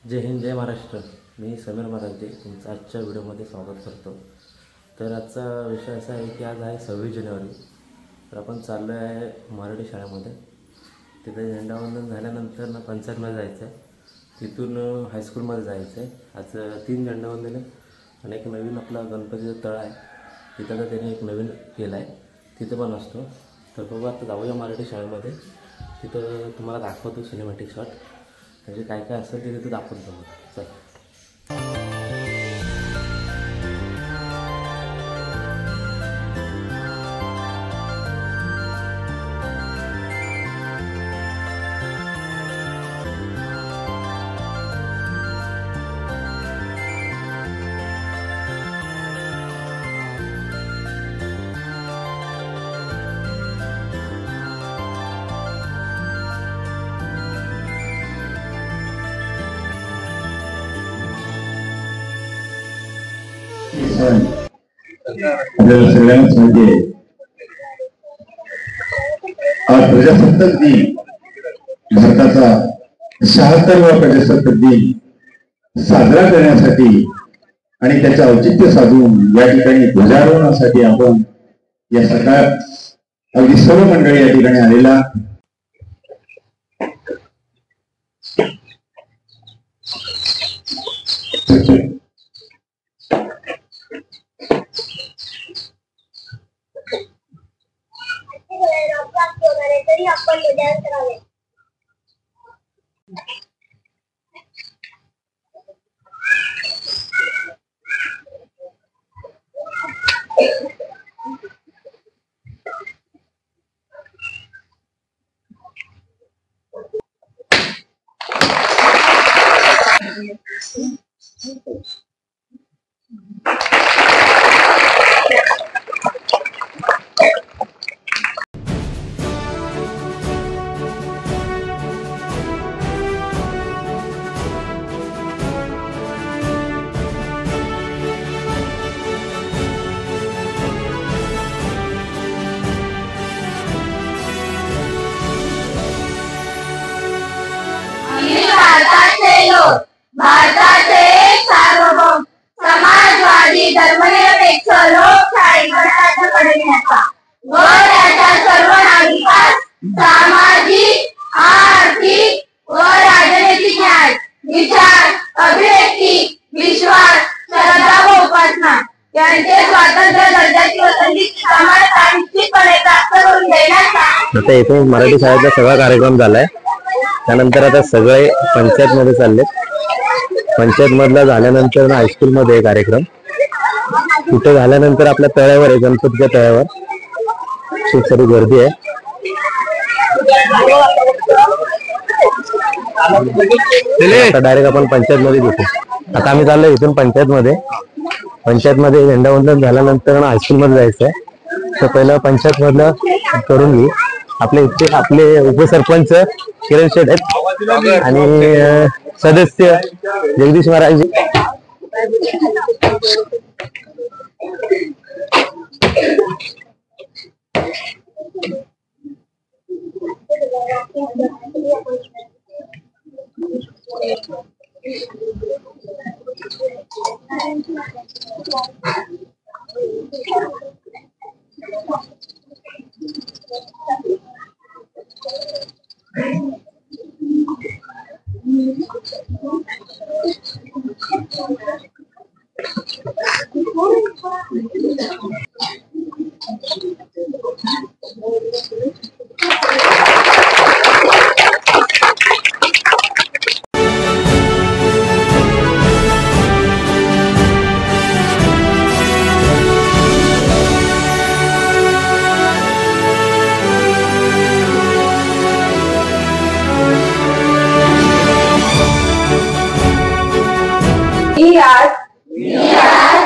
जय हिंद, जय महाराष्ट्र. मी समीर मराठे तुमचं आजच्या व्हिडिओमध्ये स्वागत करतो. तर आजचा विषय असा आहे की आज आहे 26 जानेवारी. तर आपण चाललो आहे मराठी शाळेमध्ये. तिथे झेंडावंदन झाल्यानंतर ना पंचायतमध्ये जायचं आहे, तिथून हायस्कूलमध्ये जायचं आहे. आज 3 झेंडावंदन आहे आणि एक नवीन आपला गणपतीचं तळ आहे, तिथं तर त्याने एक नवीन केलं आहे, तिथं पण असतो. तर बघू आता जाऊया मराठी शाळेमध्ये. तिथं तुम्हाला दाखवतो सिनेमॅटिक शॉट, म्हणजे काय काय असेल ते तिथं दाखवतो मग. चल. आपल्याला सगळ्यांनाच माहिती आहे, आज प्रजासत्ताक दिन, भारताचा 76वा प्रजासत्ताक दिन साजरा करण्यासाठी आणि त्याचं औचित्य साधून या ठिकाणी ध्वजारोहणासाठी आपण या सकाळात अगदी सर्व मंडळी या ठिकाणी आलेला. आपण डान्स करावे. भारताचे सार्वभौम समाजवादी धर्मनिरपेक्ष लोकशाही गणराज्याकडे नेण्याचा व त्याच्या सर्व नागरिकांस सामाजिक, आर्थिक व राजनैतिक न्याय, विचार, अभिव्यक्ती, विश्वास, श्रद्धा व उपासना यांचे स्वातंत्र्य दर्जाची व संधीची समानता निश्चितपणे प्राप्त करून देण्याचा. आता इथे मराठी शाळेचा सगळा कार्यक्रम झालाय. त्यानंतर आता सगळे पंचायत मध्ये चालले. पंचायत मधला झाल्यानंतर हायस्कूल मध्ये कार्यक्रम, तिथे झाल्यानंतर आपल्या तळ्यावर आहे, गणपतीच्या तळ्यावर खूप सारी गर्दी आहे. आता डायरेक्ट आपण पंचायत मध्ये घेतो. आता आम्ही चाललोय इथून पंचायत मध्ये झेंडावंदन झाल्यानंतर हायस्कूल मध्ये जायचं आहे. तर पहिलं पंचायत मधलं करून घेऊ. आपले उपसरपंच किरण शेठ आहेत आणि सदस्य जगदीश महाराज.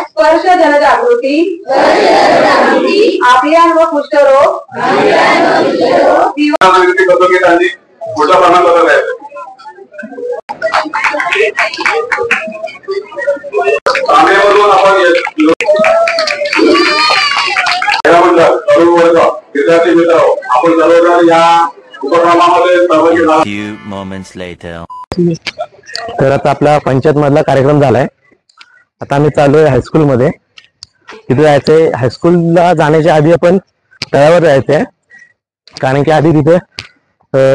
स्पर्श जनजागृती आपल्या व कुष्ठरोग मोठा प्रमाणात आहे. विद्यार्थी मित्र आपण सर्वजण या उपक्रमामध्ये सहभागी झाला. Few moments later. तर आता आपला पंचायतमधला कार्यक्रम झालाय. आता आम्ही चालू आहे हायस्कूलमध्ये. तिथे जायचंय. हायस्कूलला जाण्याच्या आधी आपण तळ्यावर जायचंय, कारण की आधी तिथे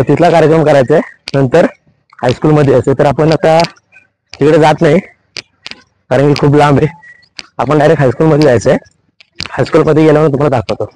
तिथला कार्यक्रम करायचा आहे, नंतर हायस्कूलमध्ये यायचंय. तर आपण आता तिकडे जात नाही, कारण की खूप लांब आहे. आपण डायरेक्ट हायस्कूलमध्ये जायचंय. हायस्कूलमध्ये गेल्यावर तुम्हाला दाखवतो.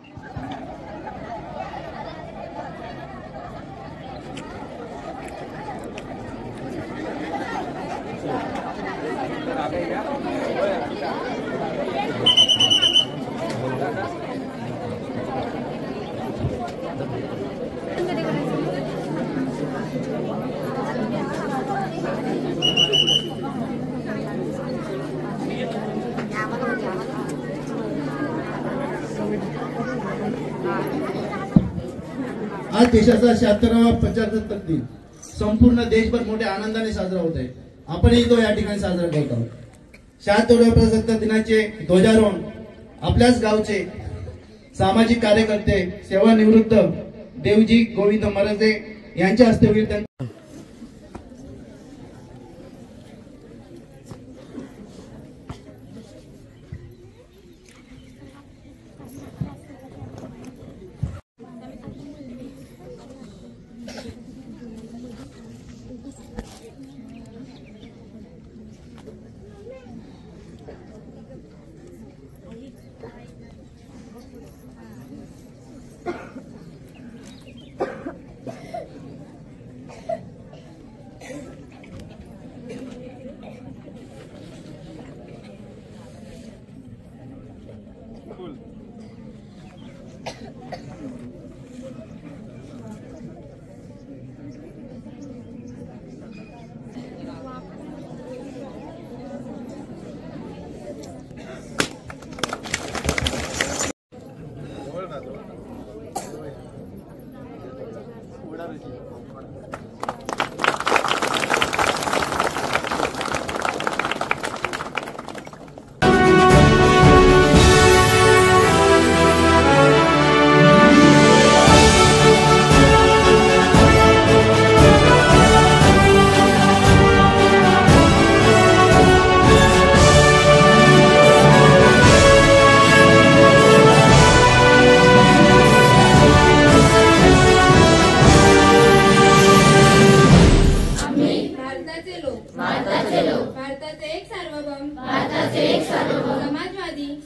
आज देशाचा 76वा प्रजासत्ताक दिन संपूर्ण देशभर मोठ्या आनंदाने साजरा होत आहे. आपणही तो या ठिकाणी साजरा करत आहोत. 76व्या प्रजासत्ताक दिनाचे ध्वजारोहण आपल्याच गावचे सामाजिक कार्यकर्ते सेवानिवृत्त देवजी गोविंद मरजे यांच्या हस्ते होईल.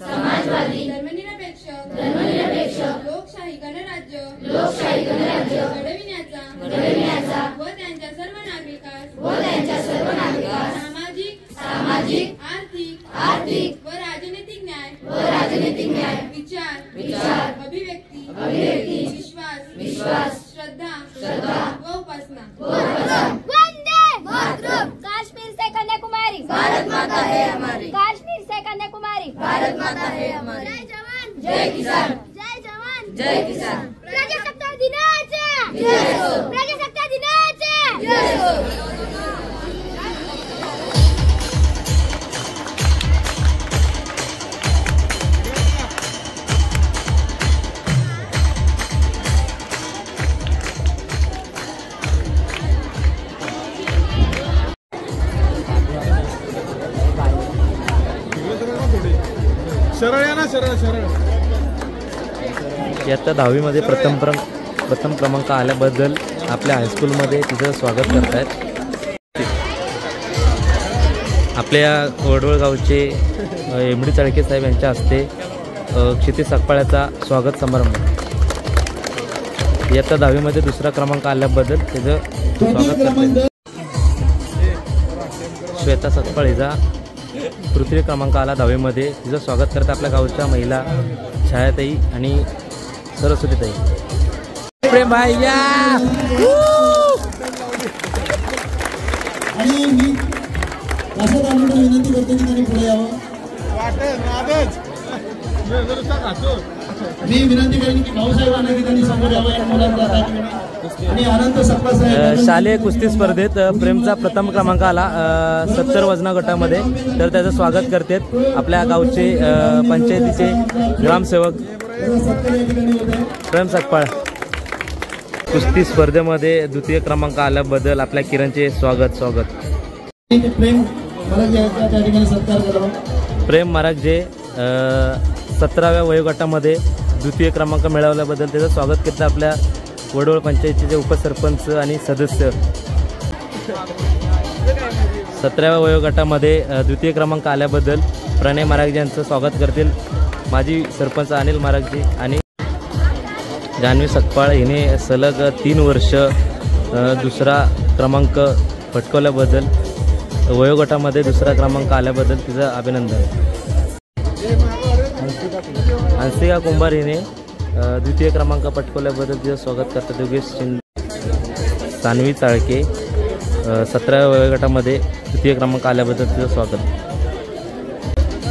समाजवादी धर्मनिरपेक्ष लोकशाही गणराज्य घडविण्याचा व त्यांच्या सर्व नागरिकांस सामाजिक आर्थिक व राजनीतिक न्याय विचार अभिव्यक्ती विश्वास श्रद्धा व उपासना. वंदे मातरम. काश्मीर से कन्याकुमारी भारत माता है हमारी. काश्मीर से कन्याकुमारी भारत माता है हमारी. जय जवान जय किसान. जय जवान जय किसान. प्रजासत्ताक दिनाचा जय हो. प्रजासत्ताक दिनाचा जय हो. इयत्ता 10वीमध्ये प्रथम क्रमांक आल्याबद्दल आपल्या हायस्कूलमध्ये तिचं स्वागत करतायत. आपल्या वडवळ गावचे एमडी चाळके साहेब यांच्या हस्ते क्षितिज सकपाळ्याचा स्वागत समारंभ. इयत्ता 10वीमध्ये दुसरा क्रमांक आल्याबद्दल तिचं स्वागत करतायत. श्वेता सकपाळ हिचा तृतीय क्रमांक आला 10वीमध्ये. तिचं स्वागत करत आपल्या गावच्या महिला छायाताई आणि सरस्वतीताई. प्रेम भैया. आणि मी असं दाखवून विनंती करतो की त्यांनी पुढे यावं. मी विनंती करेन की भाऊसाहेबांना की त्यांनी समोर यावं. आणि अनंत सकपाळ साहेब शालेय कुस्ती स्पर्धेत प्रेमचा प्रथम क्रमांक आला 70 वजना गटामध्ये. तर त्याचं स्वागत करतात आपल्या गावचे पंचायतीचे ग्रामसेवक प्रेम सकपाळ. कुस्ती स्पर्धेमध्ये द्वितीय क्रमांक आल्याबद्दल आपल्या किरणचे स्वागत. प्रेम मला त्या ठिकाणी सत्कार करावा. प्रेम मारागजे 17व्या वयोगटामध्ये द्वितीय क्रमांक मिळवल्याबद्दल त्याचं स्वागत करतं आपल्या वडवळ पंचायतीचे उपसरपंच आणि सदस्य. 17व्या वयोगटामध्ये द्वितीय क्रमांक आल्याबद्दल प्रणय मारागजे यांचं स्वागत करतील माजी सरपंच अनिल मारागजे. आणि जान्हवी सकपाळ हिने सलग 3 वर्ष दुसरा क्रमांक पटकवल्याबद्दल वयोगटामध्ये दुसरा क्रमांक आल्याबद्दल तिचं अभिनंदन. हंसिका कुंभार हिने द्वितीय क्रमांक पटकवल्याबद्दल तिचं स्वागत करतात योगेश शिंदे. सान्वी चाळके 17व्या वयोगटामध्ये द्वितीय क्रमांक आल्याबद्दल तिचं स्वागत.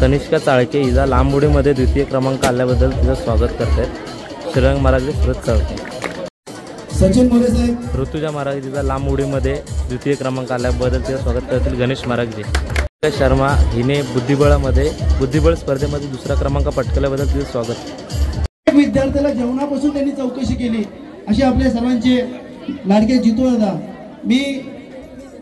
तनिष्का चाळके हिचा लांब उडीमध्ये द्वितीय क्रमांक आल्याबद्दल तिचं स्वागत करतात श्रीरंग मारागजे सुरत चाळके. सचिन मोरे साहेब. ऋतुजा मारागजे हिचा लांब उडीमध्ये द्वितीय क्रमांक आल्याबद्दल तिचं स्वागत करतील गणेश मारागजे. शर्मा हिने बुद्धिबळ स्पर्धेमध्ये दुसरा क्रमांक पटकवल्याबद्दल तिचं स्वागत. विद्यार्थ्याला जेवणापासून त्यांनी चौकशी केली असे आपल्या सर्वांचे लाडके जितू दादा. मी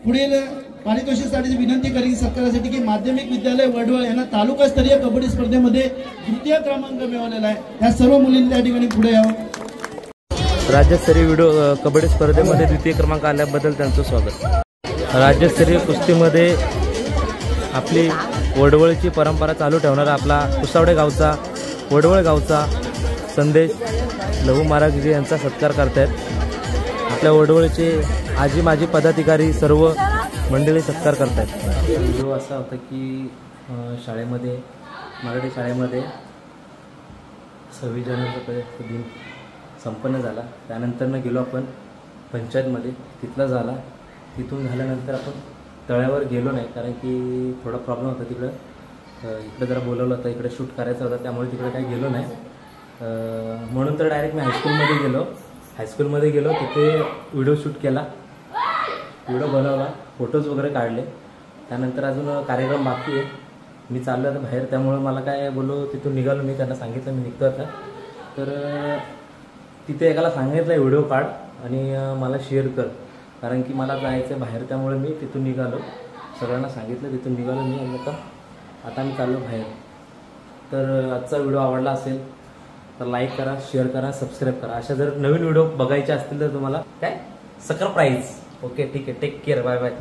पुढील पारितोषिकासाठी विनंती करीन सरकारसाठी की माध्यमिक विद्यालय वडवळ यांना तालुकास्तरीय कबड्डी स्पर्धेमध्ये तृतीय क्रमांक मिळवलेला आहे. त्या सर्व मुलींनी त्या ठिकाणी पुढे यावं. राज्यस्तरीय व्हिडिओ कबड्डी स्पर्धेमध्ये द्वितीय क्रमांक आल्याबद्दल त्यांचं स्वागत. राज्यस्तरीय कुस्तीमध्ये आपली वडवळची परंपरा चालू ठेवणारा आपला कुसावडे गावचा वडवळ गावचा संदेश लहू मारागजे यांचा सत्कार करतायत. आपल्या वडवळचे आजी माजी पदाधिकारी सर्व मंडळी सत्कार करतायत. व्हिडिओ असा होता की शाळेमध्ये मराठी शाळेमध्ये 26 जानेवारीचा दिन संपन्न झाला. त्यानंतरनं गेलो आपण पंचायतमध्ये, तिथला झाला. तिथून झाल्यानंतर आपण तळ्यावर गेलो नाही कारण की थोडा प्रॉब्लेम होता तिकडं. इकडे जरा बोलवलं होतं, इकडे शूट करायचं होतं, त्यामुळे तिकडे काही गेलो नाही. म्हणून तर डायरेक्ट मी हायस्कूलमध्ये गेलो. तिथे व्हिडिओ शूट केला, व्हिडिओ बनवला, फोटोज वगैरे काढले. त्यानंतर अजून कार्यक्रम बाकी आहे. मी चाललो आता बाहेर, त्यामुळे मला काय बोललो तिथून निघालो. मी त्यांना सांगितलं मी निघतो आता. तर तिथे एकाला सांगितलं व्हिडिओ काढ आणि मला शेअर कर कारण की मला जायचं बाहेर. त्यामुळे मी तिथून निघालो, सगळ्यांना सांगितलं, तिथून निघालो मी. आणि आता मी चाललो बाहेर. तर आजचा व्हिडिओ आवडला असेल तर लाईक करा, शेअर करा, सबस्क्राईब करा. अशा जर नवीन व्हिडिओ बघायचे असतील तर तुम्हाला काय सरप्राईज. ओके, ठीक आहे. Take care. Bye bye.